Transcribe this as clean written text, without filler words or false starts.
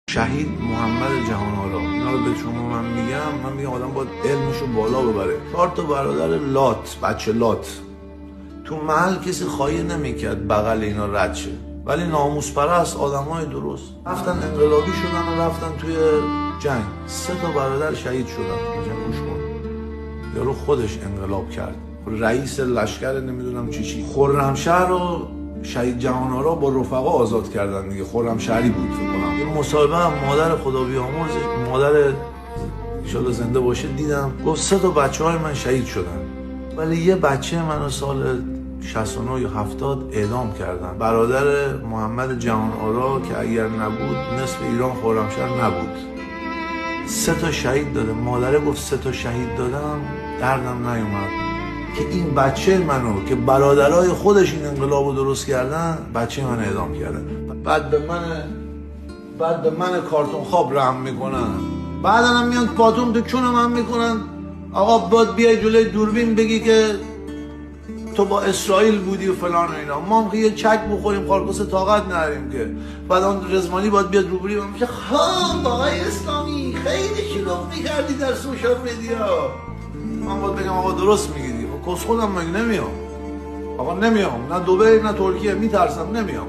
شهید محمد جهان‌آرا، اینا رو به شما من میگم آدم باید علمشو بالا ببره. 4 تا برادر لات، بچه لات، تو محل کسی خواهی نمیکرد بغل اینا رد شه، ولی ناموس پرست آدمای درست رفتن انقلابی شدن و رفتن توی جنگ. 3 تا برادر شهید شدن. گوش کن، یارو خودش انقلاب کرد، رئیس لشکر نمیدونم چی خرمشهر رو شهید جهان‌آرا با رفقا آزاد کردن دیگه. خرمشهری بود فکر کنم. یه مصاحبه هم مادر خدا بیامرز، مادر ان شاءالله زنده باشه، دیدم گفت 3 تا بچه‌های من شهید شدن، ولی یه بچه منو سال 69 یا 70 اعدام کردن. برادر محمد جهان‌آرا که اگر نبود نصف ایران خرمشهر نبود. 3 تا شهید داده. مادره گفت 3 تا شهید دادم، دردم نیومد که این بچه منو که برادرای خودش این انقلابو درست کردن، بچه من اعدام کردن. بعد به من کارتون خواب رحم میکنن، بعدا هم میان پاتون تو چون من میکنن. آقا باید بیای جلوی دوربین بگی که تو با اسرائیل بودی و فلان و اینا. ما هم که یه چک بخوریم خالقوس طاقت نداریم که. بعد اون رزمانی باید بیاد روبروی من میشه خب آقای اسلامی خیلی شلوغ میکردی در سوشال میدیا. من باید بگم آقا درست میگیدی. کس خودم مگه نمیام. آقا نمیام، نه دبی نه ترکیه، میترسم نمیام.